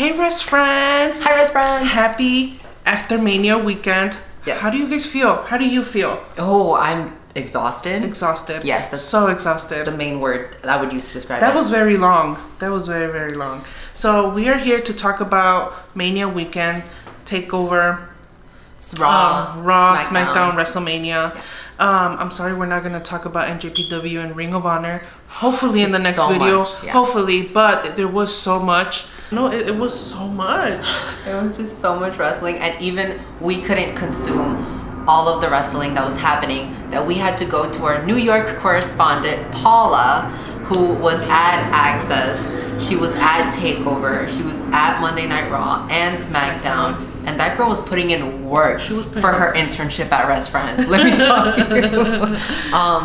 Hey, Rest Friends. Hi, Rest Friends. Happy after Mania weekend. Yes. How do you guys feel? How do you feel? Oh, I'm exhausted. Exhausted. Yes, that's so exhausted. the main word I would use to describe That it. was very long. That was very, very long. So we are here to talk about Mania weekend, Takeover, Raw, SmackDown, WrestleMania. Yes. I'm sorry we're not going to talk about NJPW and Ring of Honor. Hopefully in the next so video. much, yeah. Hopefully. But there was so much. No, it was so much. It was just so much wrestling, and even we couldn't consume all of the wrestling that was happening, that we had to go to our New York correspondent, Paula, who was at Access. She was at Takeover. She was at Monday Night Raw and SmackDown. And that girl was putting in work for her internship at Wrestfriend. Let me tell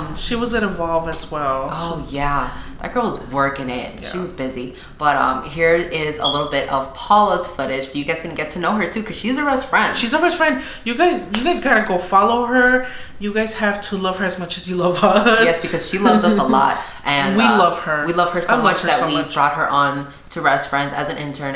you. She was at Evolve as well. Oh, yeah. That girl was working it. Yeah. She was busy. But here is a little bit of Paula's footage, so you guys can get to know her too, because she's a Rest Friend. She's a Rest Friend. You guys gotta go follow her. You guys have to love her as much as you love us. Yes, because she loves us a lot. And we love her. We love her so much that we much. brought her on to Rest Friends as an intern,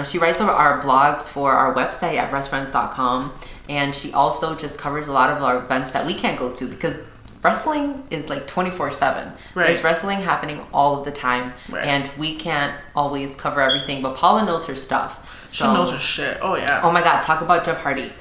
she writes over our blogs for our website at restfriends.com, and she also just covers a lot of our events that we can't go to because wrestling is like 24/7. Right. There's wrestling happening all of the time, right. And we can't always cover everything, but Paula knows her stuff. She knows her shit. Oh yeah. Oh my god, talk about Jeff Hardy.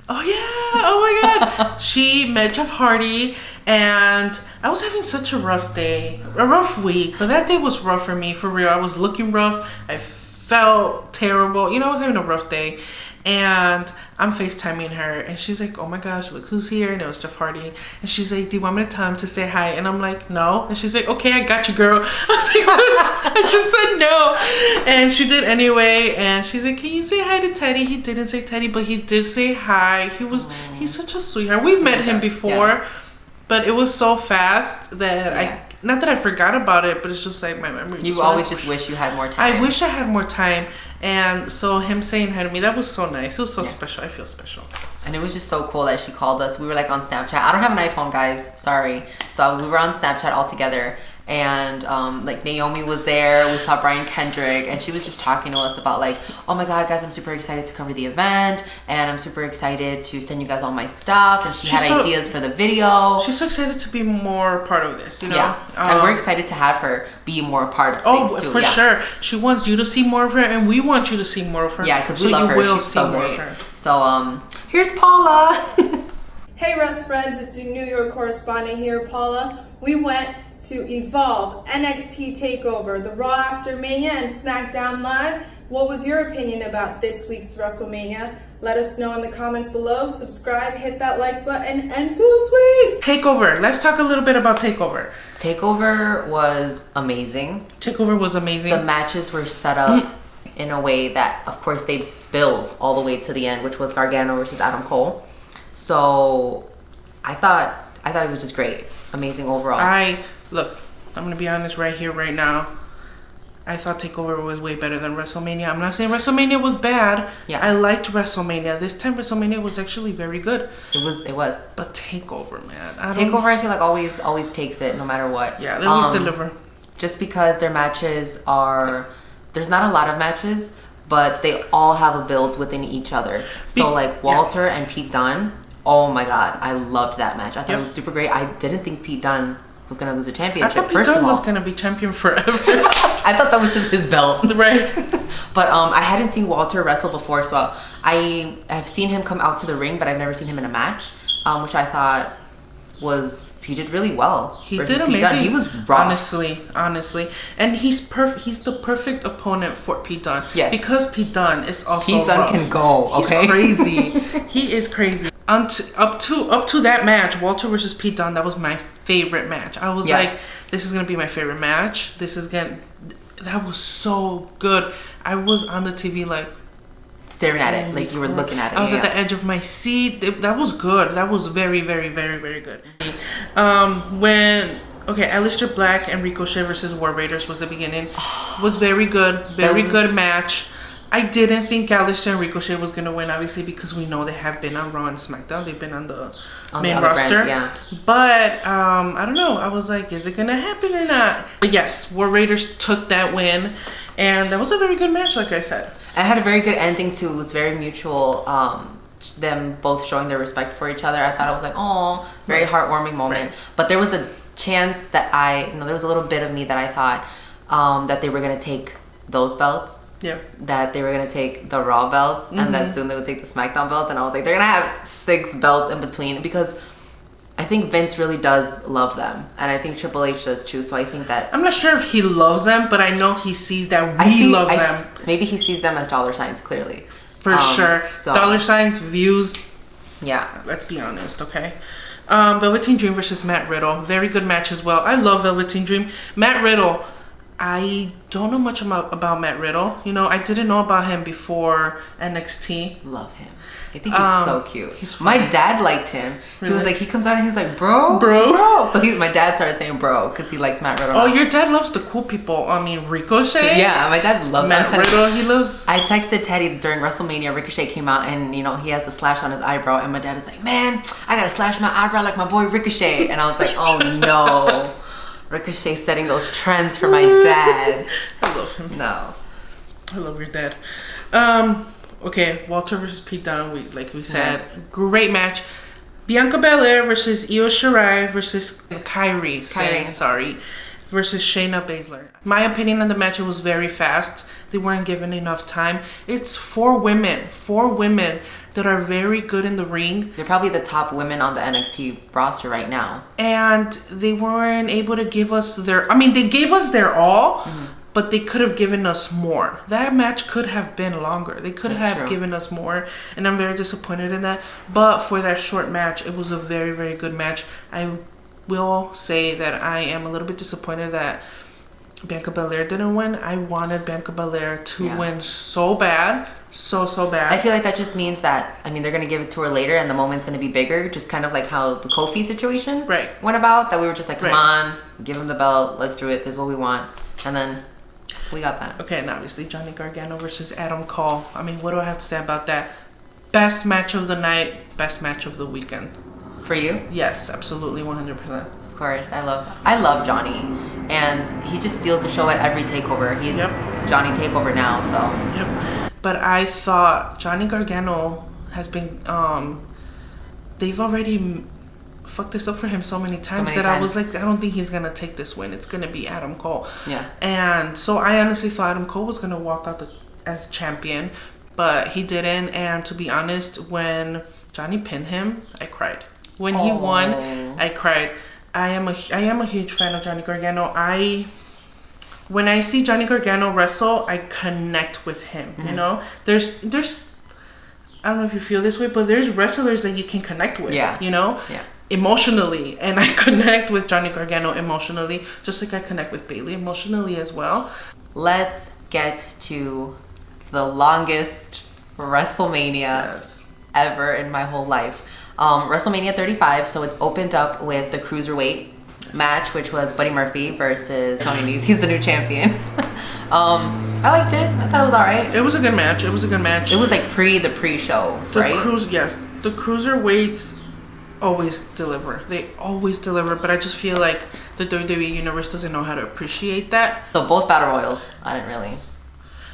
Oh yeah. Oh my god. She met Jeff Hardy, and I was having such a rough day, a rough week, but that day was rough for me, for real. I was looking rough. I felt terrible. I was having a rough day, and I'm FaceTiming her, and she's like, oh my gosh, look who's here. And it was Jeff Hardy, and she's like, do you want me to tell him to say hi? And I'm like, no. And she's like, okay, I got you, girl. I was like, what? I just said no, and she did anyway. And she's like, can you say hi to Teddy? He didn't say Teddy, but he did say hi. He's such a sweetheart. We've met him before, but it was so fast that not that I forgot about it, but it's just like my memory. You always just wish you had more time. I wish I had more time. And so him saying hi to me, that was so nice. It was so special. I feel special. And it was just so cool that she called us. We were like on Snapchat. I don't have an iPhone, guys. Sorry. So we were on Snapchat all together. And like Naomi was there. We saw Brian Kendrick. And she was just talking to us about like, oh my God, guys, I'm super excited to cover the event. And I'm super excited to send you guys all my stuff. And she had ideas for the video. She's so excited to be more part of this, Yeah. And we're excited to have her be more a part of things too. Oh, for sure. She wants you to see more of her. And we want you to see more of her. Yeah, because we love her. She's so great. So here's Paula. Hey Rest Friends, it's your New York correspondent here, Paula. We went to Evolve, NXT Takeover, the Raw After Mania, and SmackDown Live. What was your opinion about this week's WrestleMania? Let us know in the comments below. Subscribe, hit that like button, and too sweet! Takeover. Let's talk a little bit about Takeover. Takeover was amazing. Takeover was amazing. The matches were set up in a way that, of course, they build all the way to the end, which was Gargano versus Adam Cole. So I thought it was just great. Amazing overall. Look, I'm gonna be honest right here, right now. I thought Takeover was way better than WrestleMania. I'm not saying WrestleMania was bad. Yeah. I liked WrestleMania. This time WrestleMania was actually very good. It was. But Takeover, man. Takeover, I feel like always takes it no matter what. Yeah, they always deliver. Just because their matches there's not a lot of matches, but they all have a build within each other. So like Walter and Pete Dunne, oh my God, I loved that match. I thought it was super great. I didn't think Pete Dunne was gonna lose a championship. I thought Pete Dunne was gonna be champion forever. I thought that was just his belt, right? But I hadn't seen Walter wrestle before, so I've seen him come out to the ring, but I've never seen him in a match, which I thought he did really well. He did amazing. He was rough. Honestly, and he's perfect. He's the perfect opponent for Pete Dunne. Yes, because Pete Dunne is also Pete Dunne rough. can go. Okay, he's crazy. He is crazy. Up to that match, Walter versus Pete Dunne, that was my favorite match. I was like, this is gonna be my favorite match. That was so good. I was on the TV like staring at it, like you were looking at it. I was at the edge of my seat. That was good. That was very, very, very, very good. Aleister Black and Ricochet versus War Raiders was the beginning. Was very good. Good match. I didn't think Aleister and Ricochet was gonna win, obviously, because we know they have been on Raw and SmackDown. They've been on the main roster. Brands, But I don't know. I was like, is it gonna happen or not? But yes, War Raiders took that win, And that was a very good match, like I said. I had a very good ending too. It was very mutual. Them both showing their respect for each other. I thought it was like, oh, very heartwarming moment. Right. But there was a chance that there was a little bit of me that I thought that they were gonna take those belts. Yeah. That they were gonna take the Raw belts, and that soon they would take the SmackDown belts. And I was like, they're gonna have 6 belts in between, because I think Vince really does love them, and I think Triple H does too. So I think that I'm not sure if he loves them, but I know he sees that we love them. Maybe he sees them as dollar signs, clearly. For sure. So. Dollar signs, views. Yeah. Let's be honest, okay? Velveteen Dream versus Matt Riddle. Very good match as well. I love Velveteen Dream. Matt Riddle, I don't know much about Matt Riddle. You know, I didn't know about him before NXT. Love him. I think he's so cute. My dad liked him. Really? He was like, he comes out and he's like, bro. So my dad started saying bro because he likes Matt Riddle. Oh, your dad loves the cool people. I mean, Ricochet. Yeah, my dad loves Matt Riddle. He loves. I texted Teddy during WrestleMania. Ricochet came out and he has the slash on his eyebrow, and my dad is like, man, I gotta slash my eyebrow like my boy Ricochet, and I was like, oh no, Ricochet setting those trends for my dad. I love him. No, I love your dad. Okay, Walter versus Pete Dunne, like we said. Yeah. Great match. Bianca Belair versus Io Shirai versus Kairi versus Shayna Baszler. My opinion on the match, it was very fast. They weren't given enough time. It's 4 women that are very good in the ring. They're probably the top women on the NXT roster right now. And they weren't able to give us they gave us their all, but they could have given us more. That match could have been longer. They could have given us more, and I'm very disappointed in that. But for that short match, it was a very, very good match. I will say that I am a little bit disappointed that Bianca Belair didn't win. I wanted Bianca Belair to win so bad. So bad. I feel like that just means that, they're going to give it to her later and the moment's going to be bigger. Just kind of like how the Kofi situation went about. That we were just like, come on, give him the belt. Let's do it. This is what we want. And then we got that. Okay, and obviously Johnny Gargano versus Adam Cole. What do I have to say about that? Best match of the night, best match of the weekend. For you? Yes, absolutely, 100%. Of course, I love Johnny, and he just steals the show at every takeover. He's Johnny Takeover now, so. Yep. But I thought Johnny Gargano has been. They've already fucked this up for him so many times I was like, I don't think he's gonna take this win. It's gonna be Adam Cole. Yeah. And so I honestly thought Adam Cole was gonna walk out as champion, but he didn't. And to be honest, when Johnny pinned him, I cried. When he won, I cried. I am a huge fan of Johnny Gargano. When I see Johnny Gargano wrestle, I connect with him. You know, there's I don't know if you feel this way, but there's wrestlers that you can connect with. Yeah. You know. Yeah. Emotionally, and I connect with Johnny Gargano emotionally, just like I connect with Bayley emotionally as well. Let's get to the longest WrestleMania ever in my whole life. WrestleMania 35, so it opened up with the Cruiserweight match, which was Buddy Murphy versus Tony Nese. He's the new champion. I liked it. I thought it was alright. It was a good match. It was like the pre-show, right? The Cruiserweights always deliver. They always deliver, but I just feel like the WWE universe doesn't know how to appreciate that. So both battle royals, I didn't really.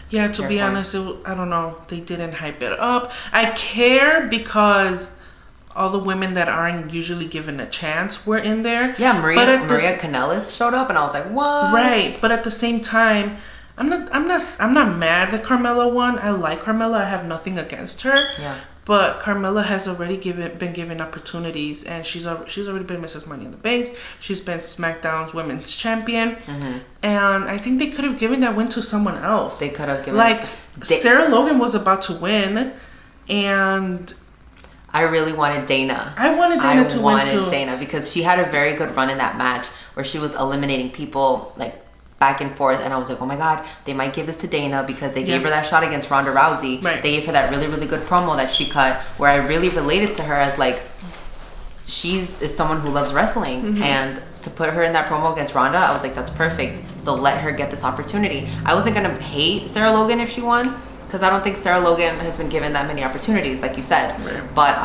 Yeah, to be honest, I don't know. They didn't hype it up. I care because all the women that aren't usually given a chance were in there. Yeah, Maria Kanellis showed up, and I was like, what? Right, but at the same time, I'm not mad that Carmella won. I like Carmella. I have nothing against her. Yeah. But Carmella has already been given opportunities, and she's already been Mrs. Money in the Bank. She's been SmackDown's Women's Champion, and I think they could have given that win to someone else. They could have given Sarah Logan was about to win, and I really wanted Dana. I wanted Dana to win too. I wanted Dana because she had a very good run in that match where she was eliminating people like back and forth, and I was like, oh my god, they might give this to Dana because they gave her that shot against Ronda Rousey. Right. They gave her that really, really good promo that she cut where I really related to her as like is someone who loves wrestling, and to put her in that promo against Ronda, I was like, that's perfect. So let her get this opportunity. I wasn't gonna hate Sarah Logan if she won because I don't think Sarah Logan has been given that many opportunities, like you said. Right. But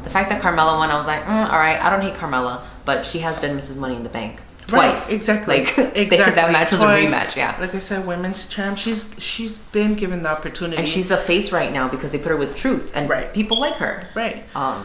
the fact that Carmella won, I was like, all right, I don't hate Carmella, but she has been Mrs. Money in the Bank. twice. Right, exactly. Like exactly. that match was Twice. a rematch. Yeah. Like I said, women's champ. She's been given the opportunity, And she's a face right now because they put her with Truth, and people like her. Right.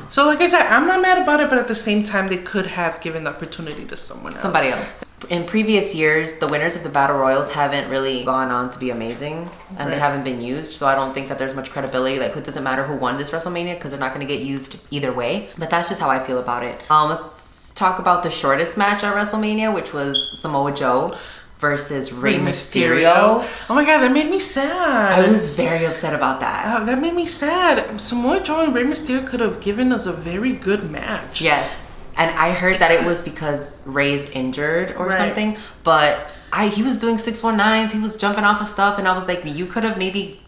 So like I said, I'm not mad about it, but at the same time, they could have given the opportunity to somebody else. In previous years, the winners of the Battle Royals haven't really gone on to be amazing, and they haven't been used. So I don't think that there's much credibility. Like, it doesn't matter who won this WrestleMania because they're not going to get used either way. But that's just how I feel about it. Let's talk about the shortest match at WrestleMania, which was Samoa Joe versus Rey Mysterio. Oh my god, that made me sad. I was very upset about that. That made me sad. Samoa Joe and Rey Mysterio could have given us a very good match. Yes. And I heard that it was because Rey's injured or something. But he was doing 619s. He was jumping off of stuff. And I was like, you could have maybe,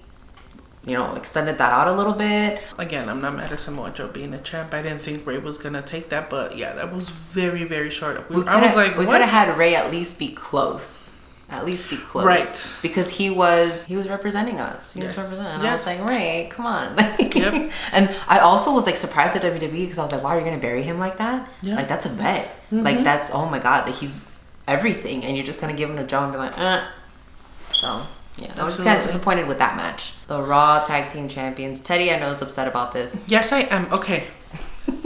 extended that out a little bit. Again, I'm not mad at Samoa Joe being a champ. I didn't think Rey was going to take that. But yeah, that was very, very short. We could have had Rey at least be close. Right. Because he was representing us. He was representing. And I was like, Rey, come on. Yep. And I also was like surprised at WWE because I was like, wow, you're going to bury him like that? Yeah. Like, that's a vet. Like, that's, oh my God, like, he's everything. And you're just going to give him a Joe and be like, So, yeah, I was just kind of disappointed with that match. The Raw Tag Team Champions. Teddy, I know, is upset about this. Yes, I am. Okay.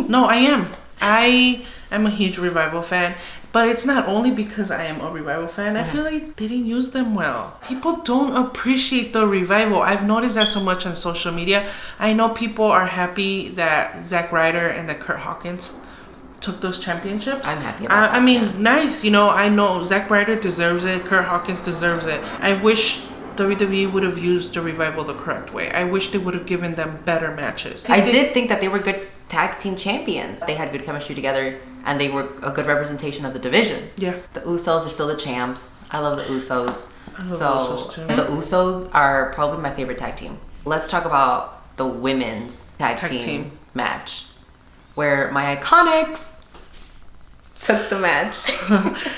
No, I am. I am a huge Revival fan. But it's not only because I am a Revival fan. I feel like they didn't use them well. People don't appreciate the Revival. I've noticed that so much on social media. I know people are happy that Zack Ryder and that Kurt Hawkins took those championships. I'm happy about that. I mean, nice. I know Zack Ryder deserves it. Kurt Hawkins deserves it. I wish WWE would have used the Revival the correct way. I wish they would have given them better matches. I did think that they were good tag team champions. They had good chemistry together, and they were a good representation of the division. Yeah. The Usos are still the champs. I love the Usos. I love the Usos too. The Usos are probably my favorite tag team. Let's talk about the women's tag team match, where my Iconics took the match.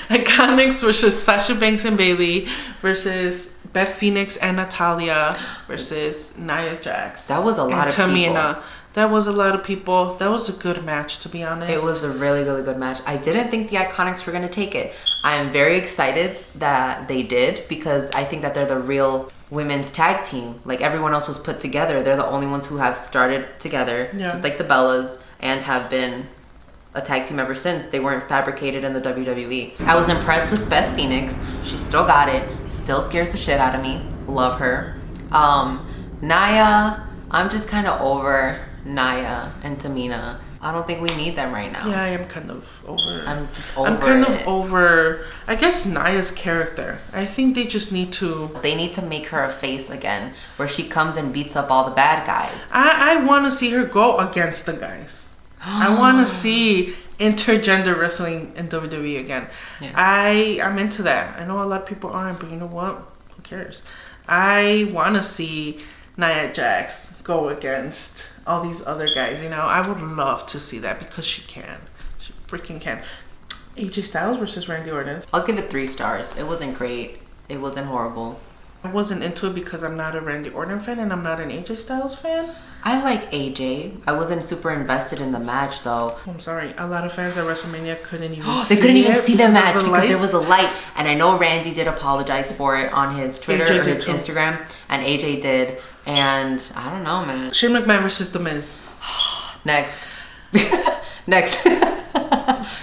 Iconics versus Sasha Banks and Bayley versus Beth Phoenix and Natalya versus Nia Jax. That was a lot of Tamina. people. That was a lot of people. That was a good match, to be honest. It was a really, really good match. I didn't think the Iconics were going to take it. I'm very excited that they did because I think that they're the real women's tag team. Like, everyone else was put together. They're the only ones who have started together, just like the Bellas, and have been a tag team ever since. They weren't fabricated in the WWE. I was impressed with Beth Phoenix. She still got it. Still scares the shit out of me. Love her. Nia, I'm just kind of over Nia and Tamina. I don't think we need them right now. Yeah, I am kind of over. I'm just over I'm kind of over, I guess, Nia's character. I think they just need to... They need to make her a face again, where she comes and beats up all the bad guys. I want to see her go against the guys. I want to see intergender wrestling in WWE again. Yeah. I'm into that. I know a lot of people aren't, but you know what? Who cares? I want to see Nia Jax go against all these other guys. I would love to see that because she can. She freaking can. AJ Styles versus Randy Orton. I'll give it 3 stars. It wasn't great. It wasn't horrible. I wasn't into it because I'm not a Randy Orton fan and I'm not an AJ Styles fan. I like AJ. I wasn't super invested in the match though. I'm sorry. A lot of fans at WrestleMania couldn't even see it. They couldn't even see the match because there was a light. And I know Randy did apologize for it on his Twitter or his Instagram. And AJ did. And I don't know, man. Shane McMahon versus The Miz. Next. Next.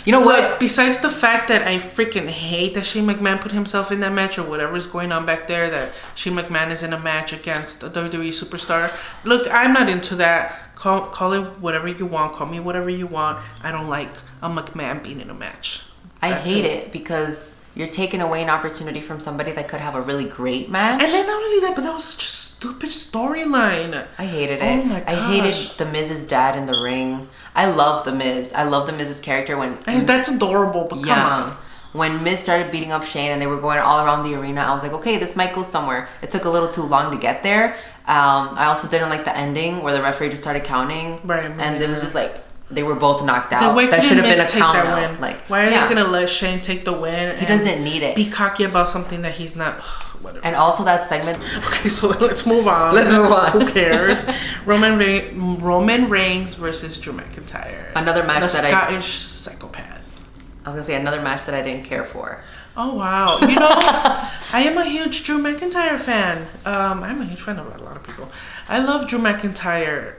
You know what? Look, besides the fact that I freaking hate that Shane McMahon put himself in that match or whatever's going on back there, that Shane McMahon is in a match against a WWE superstar. Look, I'm not into that. Call it whatever you want. Call me whatever you want. I don't like a McMahon being in a match. I hate it because you're taking away an opportunity from somebody that could have a really great match. And then not only that, but that was just stupid storyline. I hated it. Oh my gosh. I hated the Miz's dad in the ring. I love the Miz. I love the Miz's character when that's adorable, but come on. When Miz started beating up Shane and they were going all around the arena, I was like, okay, this might go somewhere. It took a little too long to get there. I also didn't like the ending where the referee just started counting. Right. And it was just like they were both knocked out. That should have been a count out. Like, why are they gonna let Shane take the win? He doesn't need it. Be cocky about something that he's not. Whatever. And also that segment. Okay, so let's move on. Who cares? Roman Reigns versus Drew McIntyre. Another match the Scottish psychopath. I was gonna say another match that I didn't care for. Oh wow! You know, I am a huge Drew McIntyre fan. I'm a huge fan of a lot of people. I love Drew McIntyre.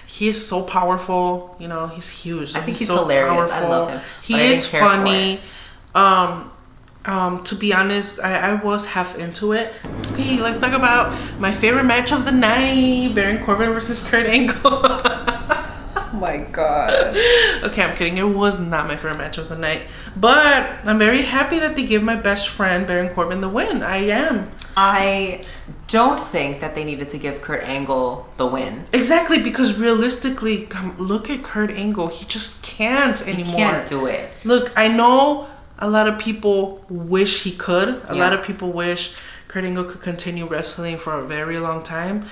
He is so powerful. You know, he's huge. I think he's so hilarious. Powerful. I love him. He is funny. To be honest, I was half into it. Okay, let's talk about my favorite match of the night: Baron Corbin versus Kurt Angle. Oh my god. Okay, I'm kidding. It was not my favorite match of the night. But I'm very happy that they give my best friend, Baron Corbin, the win. I am. I don't think that they needed to give Kurt Angle the win. Exactly, because realistically, look at Kurt Angle. He just can't anymore. He can't do it. Look, I know a lot of people wish he could. A lot of people wish Kurt Angle could continue wrestling for a very long time.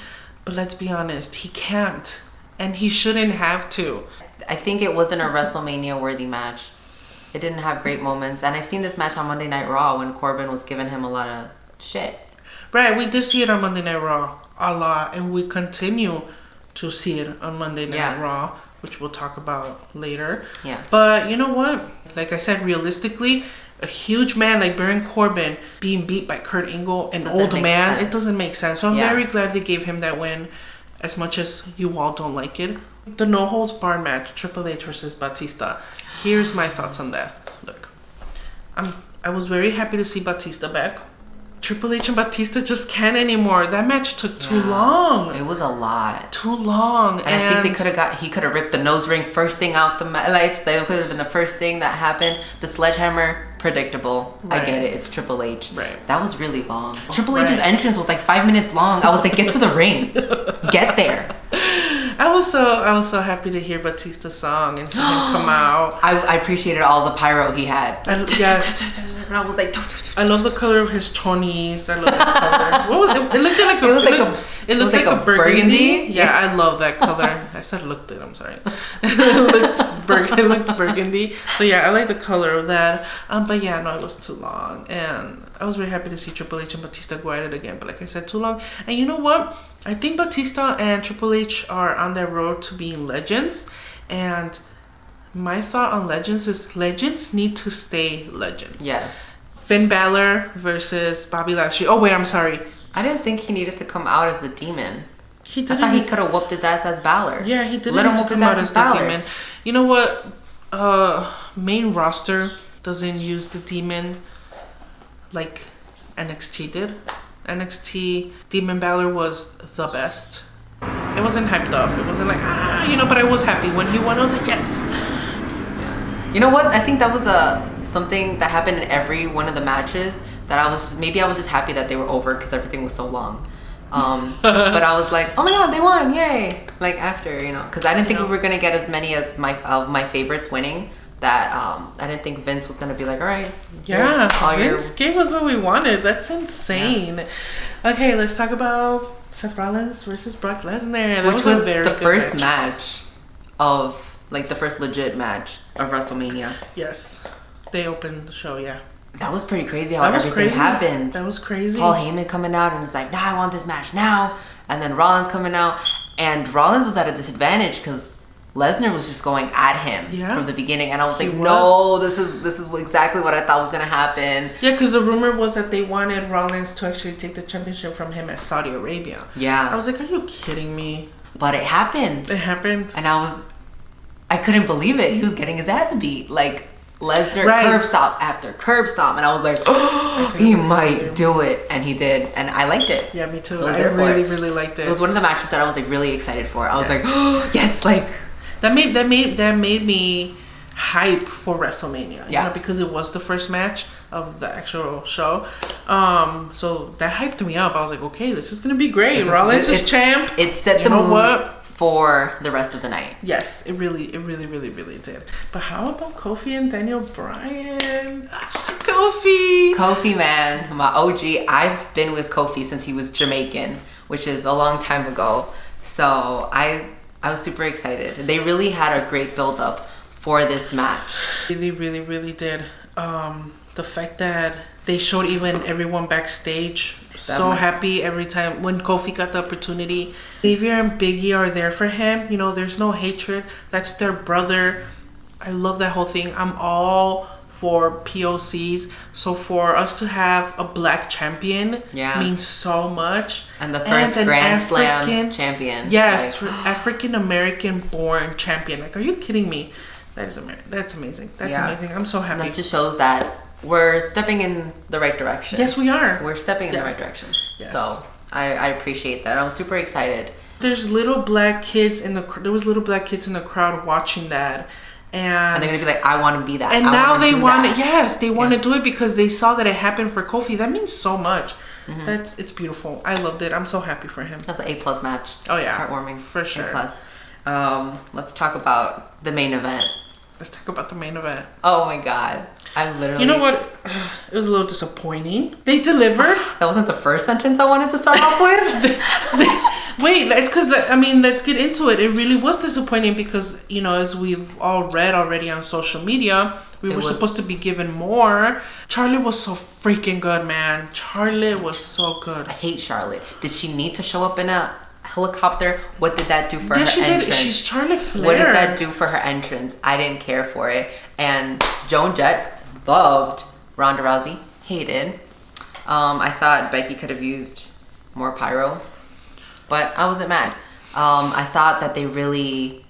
But let's be honest, he can't. And he shouldn't have to. I think it wasn't a WrestleMania worthy match. It didn't have great moments. And I've seen this match on Monday Night Raw when Corbin was giving him a lot of shit. Right, we did see it on Monday Night Raw a lot. And we continue to see it on Monday Night Raw, which we'll talk about later. Yeah. But you know what? Like I said, realistically, a huge man like Baron Corbin being beat by Kurt Angle, an old man, it doesn't make sense. So I'm very glad they gave him that win. As much as you all don't like it. The no holds barred match, Triple H versus Batista. Here's my thoughts on that. Look, I was very happy to see Batista back. Triple H and Batista just can't anymore. That match took too long. It was a lot. Too long. And I think he could have ripped the nose ring first thing out the match. Like, that could have been the first thing that happened. The sledgehammer, predictable. Right. I get it. It's Triple H. Right. That was really long. Triple H's entrance was like 5 minutes long. I was like, get to the ring. Get there. I was so happy to hear Batista's song and see him come out. I appreciated all the pyro he had. Yes. And I was like, I love the color of his chonies. I love that color. What was it? It looked like it looked like a burgundy. Yeah, I love that color. I said looked it. I'm sorry. It looked burgundy. So yeah, I like the color of that. But yeah, no, it was too long, and I was very happy to see Triple H and Batista go at it again. But like I said, too long. And you know what? I think Batista and Triple H are on their road to being legends, and my thought on legends is legends need to stay legends. Yes. Finn Balor versus Bobby Lashley. Oh wait, I'm sorry. I didn't think he needed to come out as the demon. He didn't. I thought he could have whooped his ass as Balor. Yeah, he didn't let him need to whoop his come ass out as as Balor. the demon. You know what? Main roster doesn't use the demon like NXT did. NXT Demon Balor was the best. It wasn't hyped up. It wasn't like but I was happy when he won. I was like, yes. Yeah. You know what? I think that was something that happened in every one of the matches that I was just happy that they were over because everything was so long. But I was like, oh my god, they won, yay! Like after, because I didn't think we were gonna get as many as my favorites winning. That I didn't think Vince was gonna be like, all right, Vince gave us what we wanted. That's insane. Yeah. Okay, let's talk about Seth Rollins versus Brock Lesnar. Which was the first match of the first legit match of WrestleMania. Yes, they opened the show. Yeah. That was pretty crazy how everything happened. That was crazy. Paul Heyman coming out and was like, nah, I want this match now. And then Rollins coming out. And Rollins was at a disadvantage because Lesnar was just going at him from the beginning. And I was no, this is exactly what I thought was going to happen. Yeah, because the rumor was that they wanted Rollins to actually take the championship from him at Saudi Arabia. Yeah. I was like, are you kidding me? But it happened. It happened. And I couldn't believe it. He was getting his ass beat. Lesnar curb stop after curb stop, and I was like, oh, he might do it, and he did, and I liked it. Yeah, me too. I really liked it. It was one of the matches that I was really excited for. I was like, oh, yes, that made me hype for WrestleMania. Yeah, because it was the first match of the actual show. So that hyped me up. I was like, okay, this is gonna be great. Rollins is champ. It set the mood for the rest of the night. Yes, it really did. But how about Kofi and Daniel Bryan? Kofi, man, my OG. I've been with Kofi since he was Jamaican, which is a long time ago. So I was super excited. They really had a great build up for this match. Really did. The fact that they showed even everyone backstage so happy every time when Kofi got the opportunity. Xavier and Biggie are there for him. There's no hatred. That's their brother. I love that whole thing. I'm all for POCs. So for us to have a black champion means so much. And the first Grand Slam champion. Yes, African American born champion. Like, are you kidding me? That's amazing. That's amazing. I'm so happy. And that just shows that we're stepping in the right direction. Yes, we are. We're stepping in the right direction. Yes. So I appreciate that. I was super excited. There's little black kids there was little black kids in the crowd watching that. And they're gonna be like, I want to be that. And now they want it. Yes, they want to do it because they saw that it happened for Kofi. That means so much. It's beautiful. I loved it. I'm so happy for him. That's an A+ match. Oh yeah, heartwarming for sure. A+. Let's talk about the main event. Let's talk about the main event. Oh my god, I literally. You know what? It was a little disappointing. They delivered. That wasn't the first sentence I wanted to start off with. Wait, it's because let's get into it. It really was disappointing because as we've all read already on social media, we were supposed to be given more. Charlotte was so freaking good, man. Charlotte was so good. I hate Charlotte. Did she need to show up in a helicopter? What did that do for her entrance? Yes, she did. She's Charlotte Flair. What did that do for her entrance? I didn't care for it. And Joan Jett loved. Ronda Rousey hated. I thought Becky could have used more pyro, but I wasn't mad. I thought that they really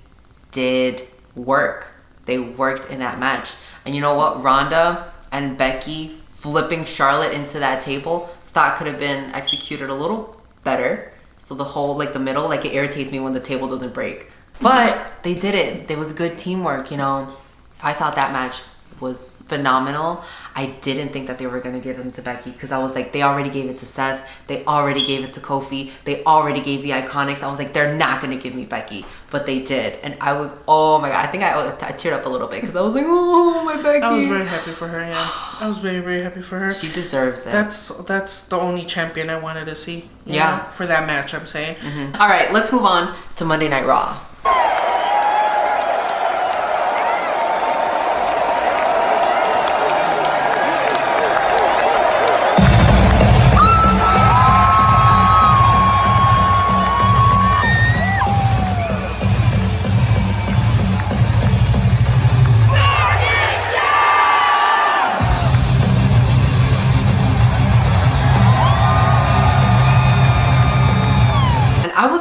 did work. They worked in that match. And you know what? Ronda and Becky flipping Charlotte into that table thought could have been executed a little better. So the whole, the middle, it irritates me when the table doesn't break. But they did it. There was good teamwork, I thought that match was phenomenal. I didn't think that they were going to give them to Becky because I was like, they already gave it to Seth. They already gave it to Kofi. They already gave the Iconics. I was like, they're not going to give me Becky. But they did. And I was, oh my God. I think I teared up a little bit because I was like, oh, my Becky. I was very happy for her, yeah. I was very, very happy for her. She deserves it. That's the only champion I wanted to see. For that match, I'm saying. All right, let's move on to Monday Night Raw.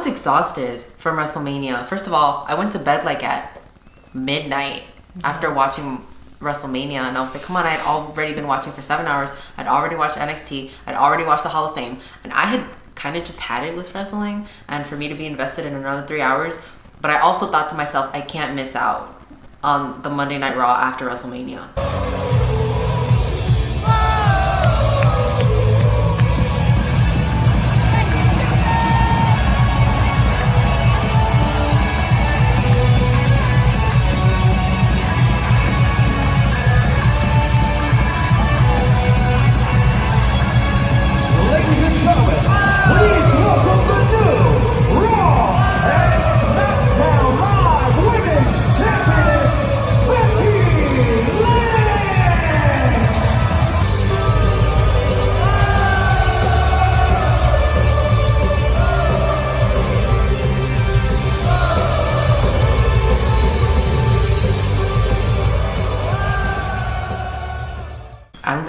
Exhausted from WrestleMania. First of all, I went to bed at midnight after watching WrestleMania, and I was like, come on, I had already been watching for 7 hours. I'd already watched NXT. I'd already watched the Hall of Fame, and I had kind of just had it with wrestling, and for me to be invested in another 3 hours. But I also thought to myself, I can't miss out on the Monday Night Raw after WrestleMania.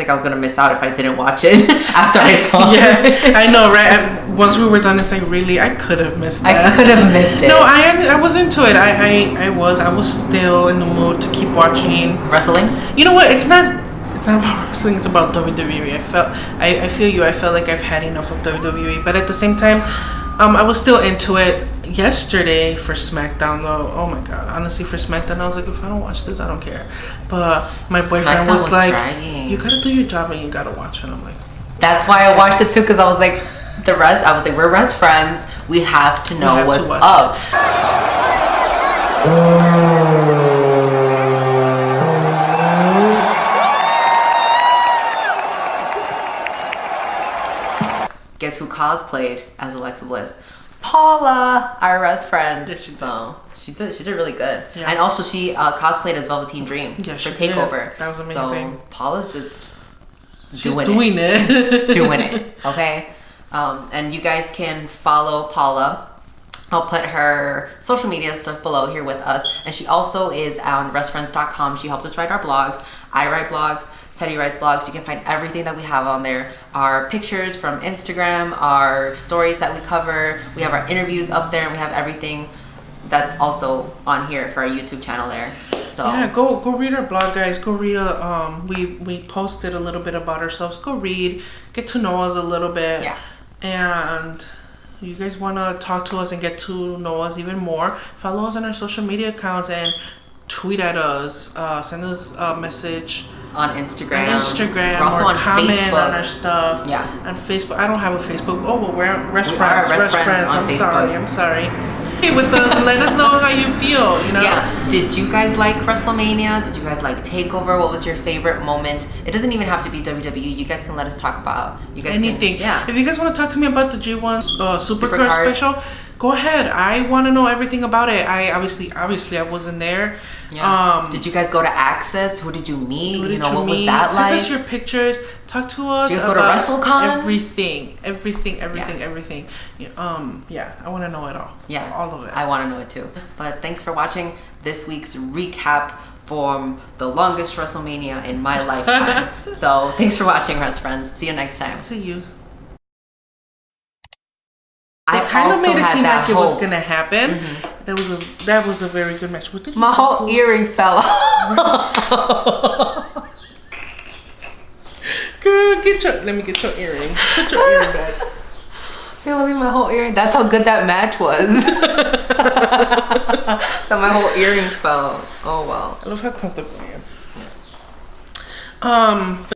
I was gonna miss out if I didn't watch it after I saw it. Yeah, I know, right? Once we were done, it's really, I could have missed that. I could have missed it. No, I was into it. I was still in the mood to keep watching wrestling. You know what? It's not about wrestling. It's about WWE. I feel you. I felt like I've had enough of WWE, but at the same time, I was still into it. Yesterday for Smackdown though, oh my God, honestly for Smackdown I was like, if I don't watch this I don't care, but my boyfriend was like, dragging. You gotta do your job and you gotta watch it. I'm like, that's why I watched it too, because I was like, we're Rest Friends, we have to know what's up. Guess who cosplayed as Alexa Bliss? Paula, our best friend. Yes, she did. So she did really good. Yeah. And also she cosplayed as Velveteen Dream for Takeover. Did. That was amazing. So Paula's just doing it. Doing it. Okay. And you guys can follow Paula I'll put her social media stuff below here with us. And she also is on wrestfriends.com. She helps us write our blogs. I write blogs. Teddy writes blogs. You can find everything that we have on there. Our pictures from Instagram, our stories that we cover. We have our interviews up there, and we have everything that's also on here for our YouTube channel there. So yeah, go read our blog, guys. Go read we posted a little bit about ourselves. Go read, get to know us a little bit. Yeah. And you guys want to talk to us and get to know us even more, follow us on our social media accounts and tweet at us, send us a message on Instagram. We're also or on comment Facebook. on our stuff. Yeah. On Facebook. I don't have a Facebook. Oh, well, we're Rest We are Friends. Rest Friends on Facebook. I'm sorry. Hey, with us and let us know how you feel, you know? Yeah. Did you guys like WrestleMania? Did you guys like Takeover? What was your favorite moment? It doesn't even have to be WWE. You guys can let us talk about anything. Yeah. If you guys want to talk to me about the G1 Supercard Supercard. special, go ahead. I want to know everything about it. I obviously I wasn't there. Yeah. Did you guys go to Access? Who did you meet? What Was that Send like? us your pictures. Talk to us. Did you guys go to about WrestleCon? Everything. Yeah, I want to know it all. Yeah, all of it. I want to know it too. But thanks for watching this week's recap from the longest WrestleMania in my lifetime. So thanks for watching, Rest Friends. See you next time. See you. I It kind of also made it had seem that like it was hope. gonna happen. Mm-hmm. That was a very good match. What did My you whole post? earring fell off. Girl, let me get your earring. Put your earring back. Really, my whole earring. That's how good that match was. That my whole earring fell. Oh well. I love how comfortable I am.